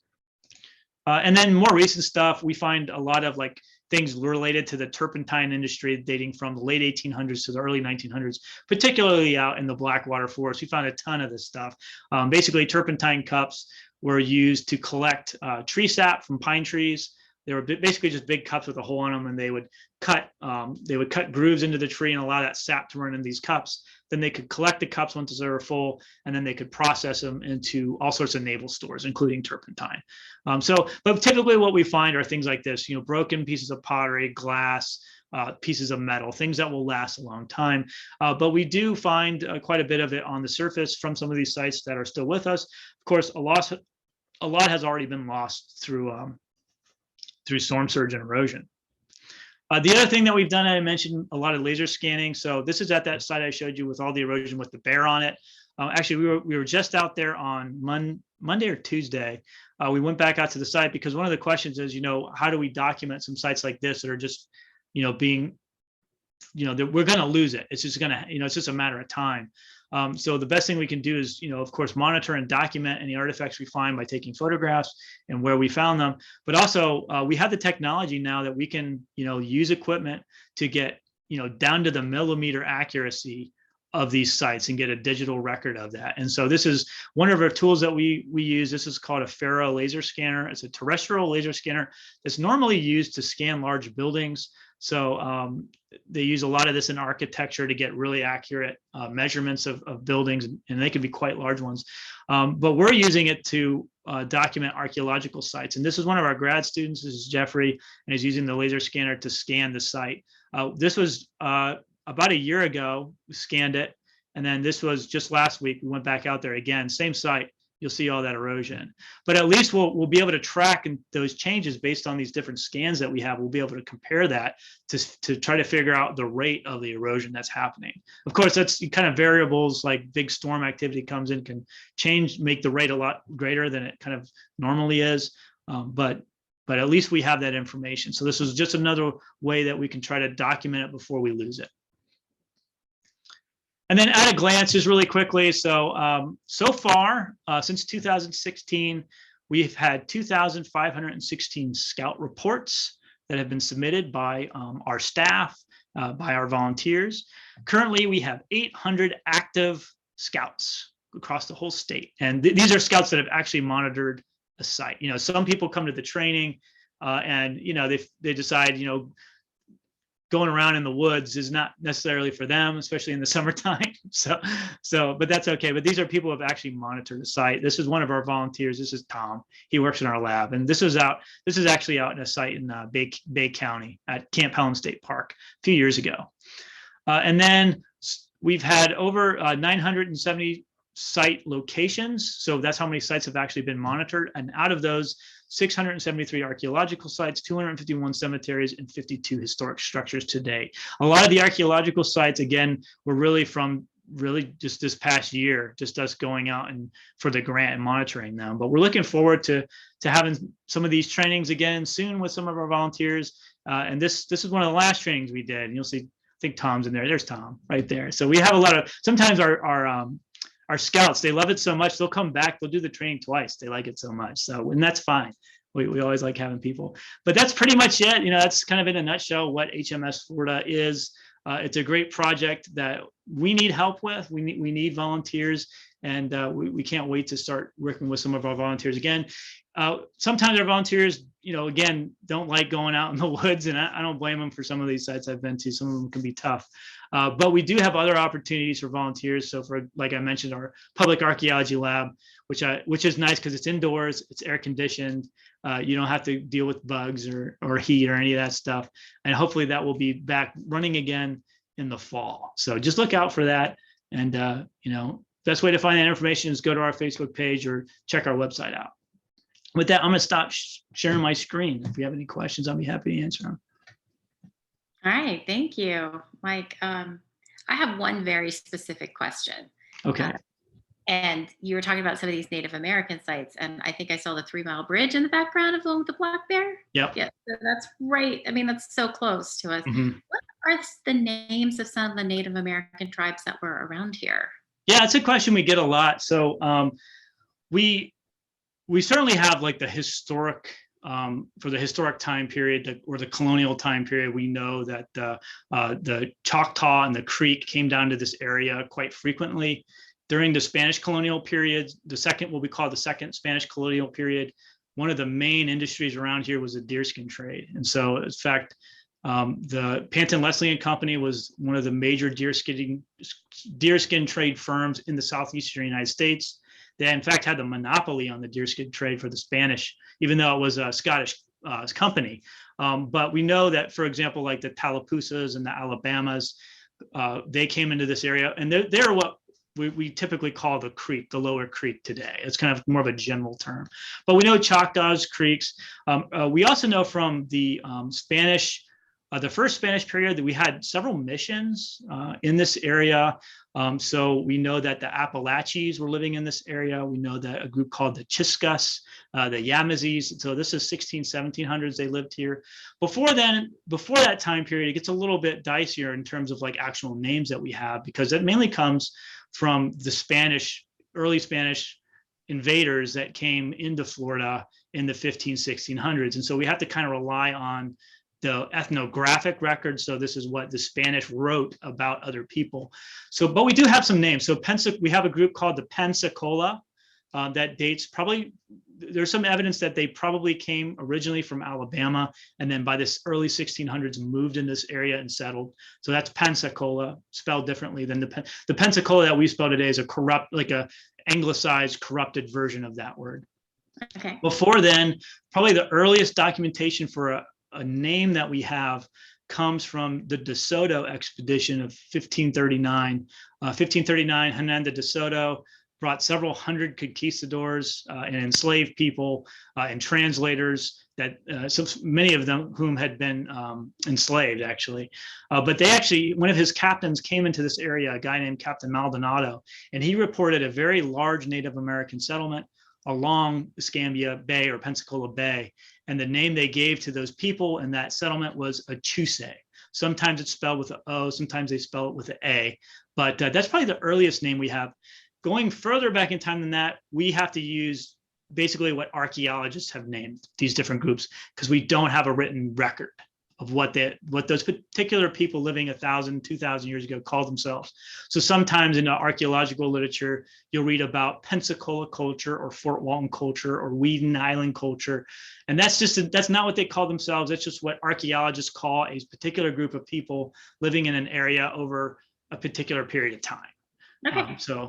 And then more recent stuff, we find a lot of like things related to the turpentine industry dating from the late 1800s to the early 1900s, particularly out in the Blackwater Forest. We found a ton of this stuff. Basically, turpentine cups were used to collect tree sap from pine trees. They were basically just big cups with a hole in them, and they would cut grooves into the tree and allow that sap to run in these cups. Then they could collect the cups once they were full, and then they could process them into all sorts of naval stores, including turpentine. But typically what we find are things like this, you know, broken pieces of pottery, glass, pieces of metal, things that will last a long time. But we do find quite a bit of it on the surface from some of these sites that are still with us. Of course, a lot has already been lost through storm surge and erosion. The other thing that we've done, I mentioned a lot of laser scanning. So this is at that site I showed you with all the erosion with the bear on it. Actually, we were just out there on Monday or Tuesday. We went back out to the site because one of the questions is, you know, how do we document some sites like this that are just, you know, being, you know, we're going to lose it. It's just going to, you know, it's just a matter of time. So the best thing we can do is, you know, of course, monitor and document any artifacts we find by taking photographs and where we found them. But also, we have the technology now that we can, you know, use equipment to get, you know, down to the millimeter accuracy of these sites and get a digital record of that. And so this is one of our tools that we use. This is called a Faro laser scanner. It's a terrestrial laser scanner that's normally used to scan large buildings. So they use a lot of this in architecture to get really accurate measurements of buildings, and they can be quite large ones. But we're using it to document archaeological sites. And this is one of our grad students. This is Jeffrey, and he's using the laser scanner to scan the site. This was about a year ago, we scanned it. And then this was just last week, we went back out there again, same site. You'll see all that erosion. But at least we'll be able to track those changes based on these different scans that we have. We'll be able to compare that to try to figure out the rate of the erosion that's happening. Of course, that's kind of variables like big storm activity comes in, can make the rate a lot greater than it kind of normally is. But at least we have that information. So this is just another way that we can try to document it before we lose it. And then at a glance, just really quickly, so far, since 2016, we've had 2,516 scout reports that have been submitted by our staff, by our volunteers. Currently, we have 800 active scouts across the whole state. And these are scouts that have actually monitored a site. You know, some people come to the training and, you know, they decide, you know, going around in the woods is not necessarily for them, especially in the summertime. But that's okay. But these are people who have actually monitored the site. This is one of our volunteers. This is Tom. He works in our lab, and this is actually out in a site in Bay County at Camp Helen State Park a few years ago. And then we've had over 970 site locations. So that's how many sites have actually been monitored. And out of those, 673 archaeological sites, 251 cemeteries, and 52 historic structures today. A lot of the archaeological sites, again, were really from just this past year, just us going out and for the grant and monitoring them. But we're looking forward to having some of these trainings again soon with some of our volunteers. And this is one of the last trainings we did. And you'll see, I think Tom's in there. There's Tom right there. So we have a lot of, sometimes our scouts, they love it so much, they'll come back, they'll do the training twice. They like it so much. So, and that's fine. We always like having people. But that's pretty much it. You know, that's kind of in a nutshell what HMS Florida is. It's a great project that we need help with. We need volunteers, and we can't wait to start working with some of our volunteers again. Sometimes our volunteers, again, don't like going out in the woods, and I don't blame them for some of these sites I've been to. Some of them can be tough, but we do have other opportunities for volunteers. So for, like I mentioned, our public archaeology lab, which is nice because it's indoors, it's air conditioned. You don't have to deal with bugs or heat or any of that stuff. And hopefully that will be back running again in the fall. So just look out for that. And, best way to find that information is go to our Facebook page or check our website out. With that, I'm going to stop sharing my screen. If you have any questions, I'll be happy to answer them. All right. Thank you, Mike. I have one very specific question. Okay. And you were talking about some of these Native American sites, and I think I saw the 3 Mile Bridge in the background of the one with the black bear. Yep. Yeah, that's right. I mean, that's so close to us. Mm-hmm. What are the names of some of the Native American tribes that were around here? Yeah, it's a question we get a lot. So we certainly have like the historic, for the historic time period or the colonial time period. We know that the Choctaw and the Creek came down to this area quite frequently. During the Spanish colonial period, what we call the second Spanish colonial period, one of the main industries around here was the deerskin trade. And so, in fact, the Panton Leslie and Company was one of the major deerskin trade firms in the southeastern United States. They, in fact, had the monopoly on the deerskin trade for the Spanish, even though it was a Scottish company. But we know that, for example, like the Tallapoosa's and the Alabamas, they came into this area, and they're what we typically call the Creek, the Lower Creek today. It's kind of more of a general term. But we know Choctaws, Creeks. We also know from the Spanish, the first Spanish period, that we had several missions in this area. So we know that the Appalachians were living in this area. We know that a group called the Chiscas, the Yamazis. So this is 1700s, they lived here. Before that time period, it gets a little bit dicier in terms of like actual names that we have, because it mainly comes from the early Spanish invaders that came into Florida in the 1600s. And so we have to kind of rely on the ethnographic records. So this is what the Spanish wrote about other people. So, but we do have some names. So we have a group called the Pensacola that dates probably, there's some evidence that they probably came originally from Alabama, and then by this early 1600s moved in this area and settled. So that's Pensacola, spelled differently than the Pensacola that we spell today is a anglicized, corrupted version of that word. Okay. Before then, probably the earliest documentation for a name that we have comes from the De Soto expedition of 1539. 1539, Hernando de Soto brought several hundred conquistadors and enslaved people and translators that so many of them whom had been enslaved actually. But one of his captains came into this area, a guy named Captain Maldonado, and he reported a very large Native American settlement along Escambia Bay or Pensacola Bay. And the name they gave to those people in that settlement was Achuse. Sometimes it's spelled with an O, sometimes they spell it with an A, but that's probably the earliest name we have. Going further back in time than that, we have to use basically what archaeologists have named these different groups, because we don't have a written record of what those particular people living 1,000, 2,000 years ago called themselves. So sometimes in the archaeological literature, you'll read about Pensacola culture or Fort Walton culture or Weeden Island culture. And that's not what they call themselves. That's just what archaeologists call a particular group of people living in an area over a particular period of time. Okay. So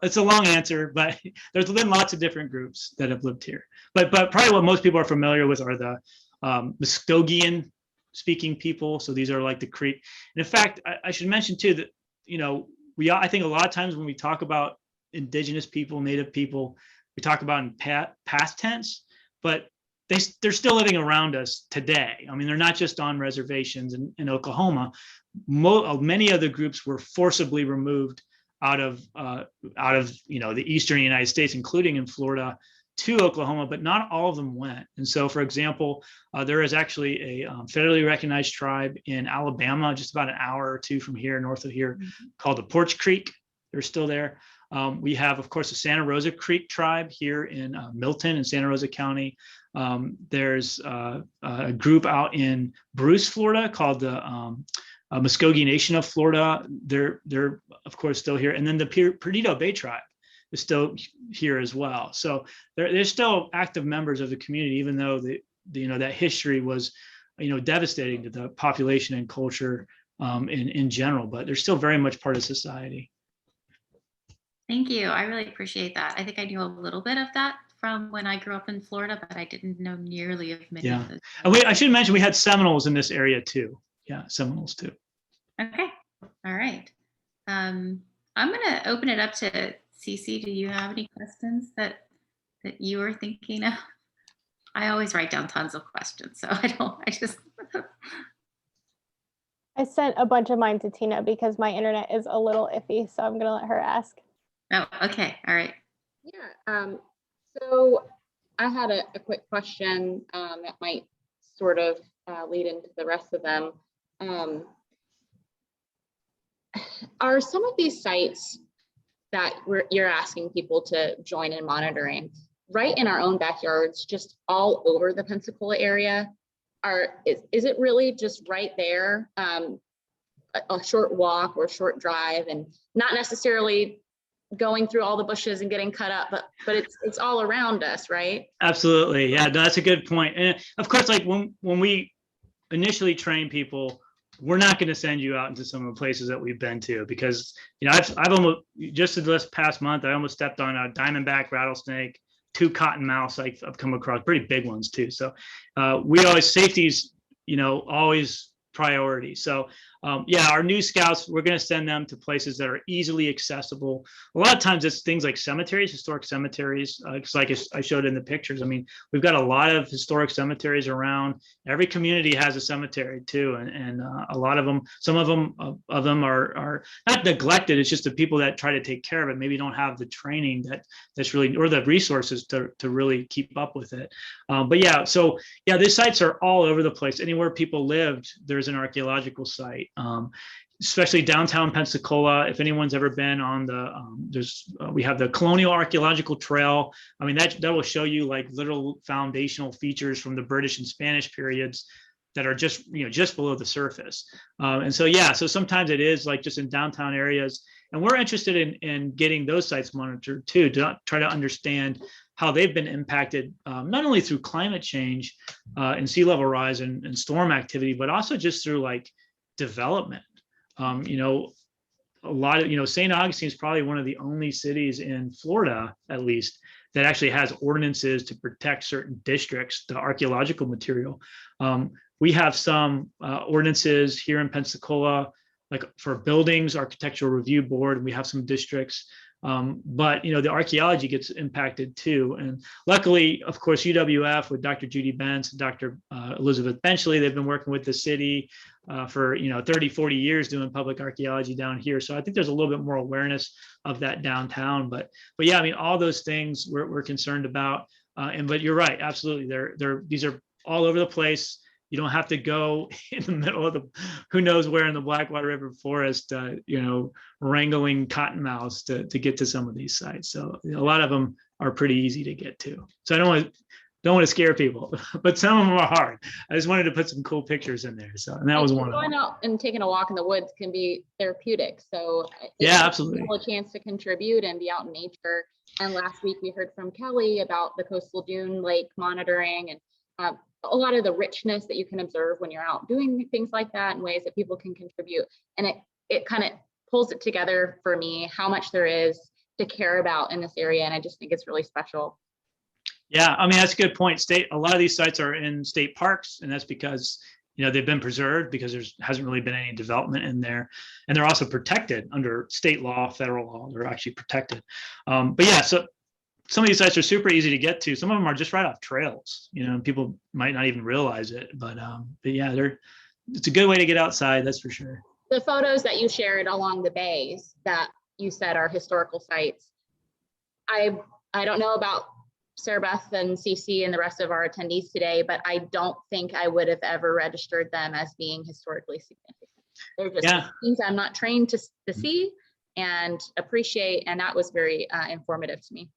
it's a long answer, but there's been lots of different groups that have lived here. But probably what most people are familiar with are the Muskogean speaking people. So these are like the Creek. And in fact, I should mention too that, I think a lot of times when we talk about indigenous people, native people, we talk about in past tense, but they're still living around us today. I mean, they're not just on reservations in Oklahoma. Many of the groups were forcibly removed out of the eastern United States, including in Florida, to Oklahoma, but not all of them went. And so, for example, there is actually a federally recognized tribe in Alabama, just about an hour or two from here, north of here, called the Porch Creek. They're still there. We have, of course, the Santa Rosa Creek tribe here in Milton in Santa Rosa County. There's a group out in Bruce, Florida, called the Muskogee Nation of Florida, they're of course still here. And then the Perdido Bay tribe is still here as well. So they're still active members of the community, even though that history was, devastating to the population and culture in general, but they're still very much part of society. Thank you. I really appreciate that. I think I knew a little bit of that from when I grew up in Florida, but I didn't know nearly of many of those. And I should mention we had Seminoles in this area too. Yeah, Seminoles too. Okay. All right. I'm going to open it up to Cece. Do you have any questions that you were thinking of? I always write down tons of questions, so I sent a bunch of mine to Tina because my internet is a little iffy, so I'm gonna let her ask. Oh, okay. All right. Yeah. So I had a quick question that might sort of lead into the rest of them. Are some of these sites that you're asking people to join in monitoring right in our own backyards, just all over the Pensacola area? Is it really just right there, a short walk or short drive, and not necessarily going through all the bushes and getting cut up, but it's all around us, right? Absolutely. Yeah, that's a good point. And of course, like when we initially train people, we're not going to send you out into some of the places that we've been to, because I've almost, just this past month, I almost stepped on a diamondback rattlesnake, 2 cottonmouths. I've come across pretty big ones too. So safety's always priority. So our new scouts, we're going to send them to places that are easily accessible. A lot of times it's things like cemeteries, historic cemeteries. Like I showed in the pictures. I mean, we've got a lot of historic cemeteries around. Every community has a cemetery too, and a lot of them, some of them are not neglected. It's just the people that try to take care of it maybe don't have the training that's really, or the resources to really keep up with it. These sites are all over the place. Anywhere people lived, there's an archaeological site. Especially downtown Pensacola. If anyone's ever been on we have the Colonial Archaeological Trail. I mean, that will show you like little foundational features from the British and Spanish periods that are just below the surface. So sometimes it is like just in downtown areas, and we're interested in getting those sites monitored too, to try to understand how they've been impacted, not only through climate change and sea level rise and storm activity, but also just through like development. A lot of, St. Augustine is probably one of the only cities in Florida, at least, that actually has ordinances to protect certain districts, the archaeological material. We have some ordinances here in Pensacola, like for buildings, Architectural Review Board, and we have some districts. But the archaeology gets impacted too. And luckily, of course, UWF with Dr. Judy Bentz and Dr. Elizabeth Benchley, they've been working with the city for 30, 40 years doing public archaeology down here. So I think there's a little bit more awareness of that downtown. But yeah, I mean, all those things we're concerned about. But you're right, absolutely. These are all over the place. You don't have to go in the middle of who knows where in the Blackwater River forest, wrangling cottonmouths to get to some of these sites. So a lot of them are pretty easy to get to. So I don't want to scare people, but some of them are hard. I just wanted to put some cool pictures in there. So, and that was one of them. Going out and taking a walk in the woods can be therapeutic. So yeah, absolutely. A chance to contribute and be out in nature. And last week we heard from Kelly about the coastal dune lake monitoring and a lot of the richness that you can observe when you're out doing things like that in ways that people can contribute. And it kind of pulls it together for me, how much there is to care about in this area. And I just think it's really special. Yeah, I mean, that's a good point. A lot of these sites are in state parks, and that's because, they've been preserved because there hasn't really been any development in there. And they're also protected under state law, federal law, they're actually protected. So some of these sites are super easy to get to. Some of them are just right off trails, people might not even realize it, but yeah, it's a good way to get outside, that's for sure. The photos that you shared along the bays that you said are historical sites, I don't know about Sarah Beth and CC and the rest of our attendees today, but I don't think I would have ever registered them as being historically significant. They're just things I'm not trained to see and appreciate, and that was very informative to me.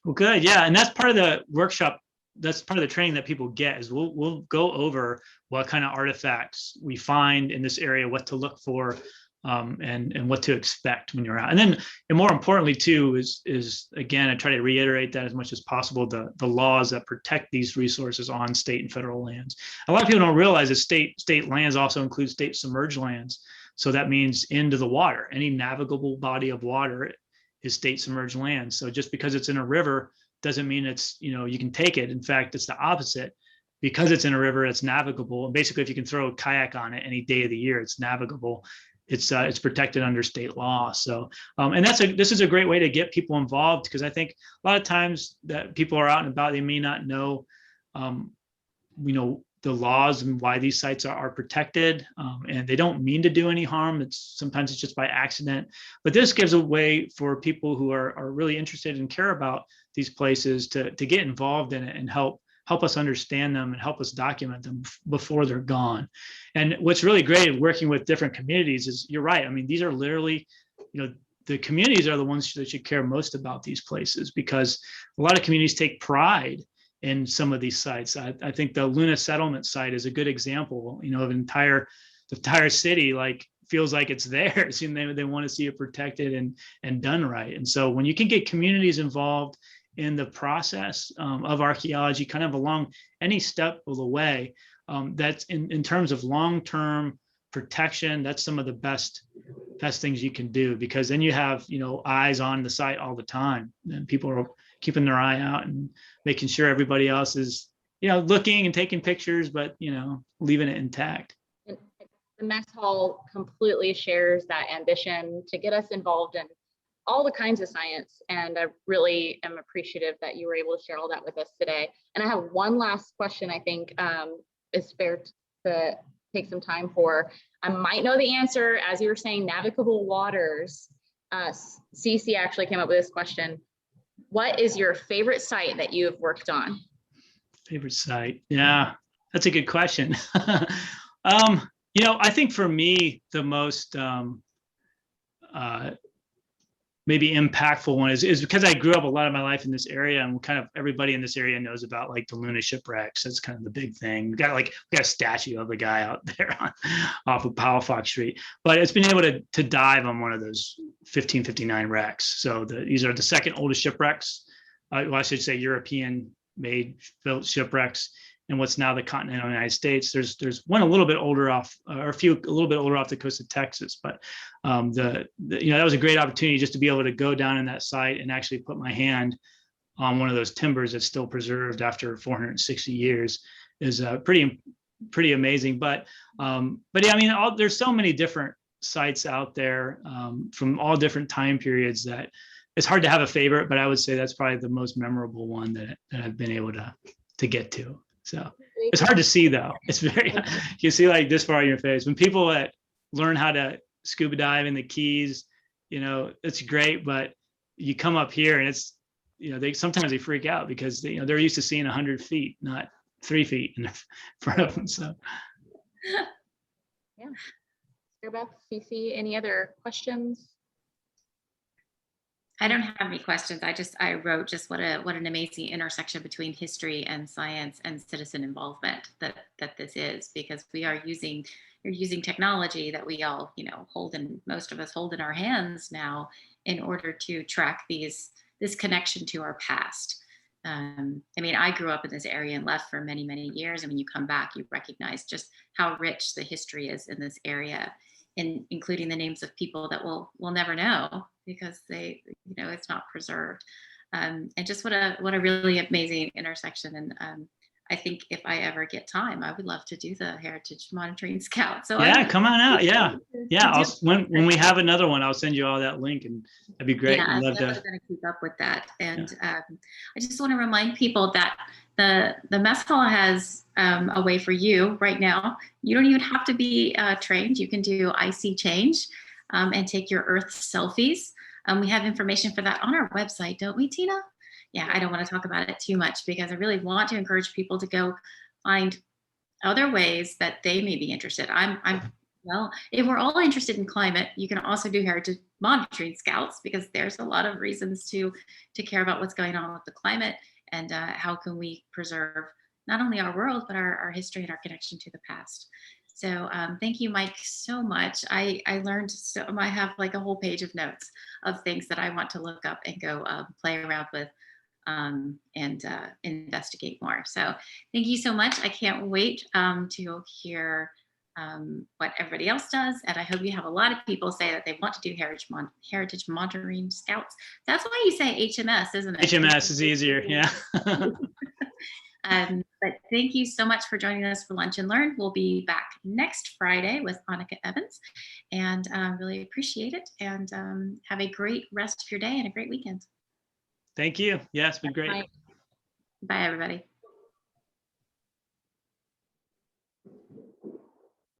Well, good. Yeah. And that's part of the workshop that's part of the training that people get is we'll go over what kind of artifacts we find in this area, what to look for, and what to expect when you're out. And then, and more importantly too, is again, I try to reiterate that as much as possible, the laws that protect these resources on state and federal lands. A lot of people don't realize that state lands also include state submerged lands. So that means into the water. Any navigable body of water is state submerged land. So just because it's in a river doesn't mean it's, you can take it. In fact, it's the opposite. Because it's in a river, it's navigable. And basically, if you can throw a kayak on it any day of the year, it's navigable. It's protected under state law. So, and this is a great way to get people involved, because I think a lot of times that people are out and about, they may not know, the laws and why these sites are protected, and they don't mean to do any harm. Sometimes it's just by accident. But this gives a way for people who are really interested and care about these places to get involved in it and help us understand them and help us document them before they're gone. And what's really great working with different communities is, you're right. I mean, these are literally, the communities are the ones that should care most about these places, because a lot of communities take pride in some of these sites. I think the Luna settlement site is a good example, of the entire city, like, feels like it's theirs, and they want to see it protected and done right. And so when you can get communities involved in the process of archaeology, kind of along any step of the way, that's in terms of long-term protection, that's some of the best things you can do, because then you have, eyes on the site all the time, and people are keeping their eye out and making sure everybody else is, looking and taking pictures, but, leaving it intact. The mess hall completely shares that ambition to get us involved in all the kinds of science. And I really am appreciative that you were able to share all that with us today. And I have one last question I think is fair to take some time for. I might know the answer. As you were saying, navigable waters. Cece actually came up with this question. What is your favorite site that you have worked on? Favorite site? Yeah, that's a good question. I think for me, the most maybe impactful one is because I grew up a lot of my life in this area, and kind of everybody in this area knows about like the Luna shipwrecks. That's kind of the big thing. We got a statue of the guy out there off of Palafox Street, but it's been able to dive on one of those 1559 wrecks. So these are the second oldest shipwrecks. Well, I should say European made built shipwrecks in what's now the continental United States. There's one a little bit older off, or a few a little bit older off the coast of Texas, but that was a great opportunity just to be able to go down in that site and actually put my hand on one of those timbers that's still preserved after 460 years is pretty amazing. But yeah, I mean, there's so many different sites out there from all different time periods that it's hard to have a favorite, but I would say that's probably the most memorable one that I've been able to get to. So it's hard to see though. It's very, you see like this far in your face. When people that learn how to scuba dive in the Keys, it's great, but you come up here and it's, sometimes they freak out because they're used to seeing 100 feet, not 3 feet in front of them. So. Yeah. Beth, Cece, any other questions? I don't have any questions. I wrote just what an amazing intersection between history and science and citizen involvement that this is, because you're using technology that we all, hold, and most of us hold in our hands now in order to track this connection to our past. I grew up in this area and left for many, many years. And when you come back, you recognize just how rich the history is in this area, including the names of people that we'll never know because it's not preserved. And just what a really amazing intersection. And I think if I ever get time, I would love to do the Heritage Monitoring Scout. So yeah, come on out. Yeah. When we have another one, I'll send you all that link, and that'd be great. Yeah, I'm going to keep up with that. And I just want to remind people that the mess hall has a way for you right now. You don't even have to be trained. You can do IC change and take your Earth selfies. We have information for that on our website, don't we, Tina? Yeah, I don't want to talk about it too much because I really want to encourage people to go find other ways that they may be interested. Well, if we're all interested in climate, you can also do Heritage Monitoring Scouts because there's a lot of reasons to care about what's going on with the climate. and how can we preserve not only our world, but our history and our connection to the past. So thank you, Mike, so much. I learned so, I have like a whole page of notes of things that I want to look up and go play around with and investigate more. So thank you so much. I can't wait to hear what everybody else does. And I hope you have a lot of people say that they want to do heritage monitoring scouts. That's why you say HMS, isn't it? HMS is easier, yeah. But thank you so much for joining us for Lunch and Learn. We'll be back next Friday with Annika Evans, and really appreciate it. And have a great rest of your day and a great weekend. Thank you. Yeah, it's been great. Bye. Bye, everybody.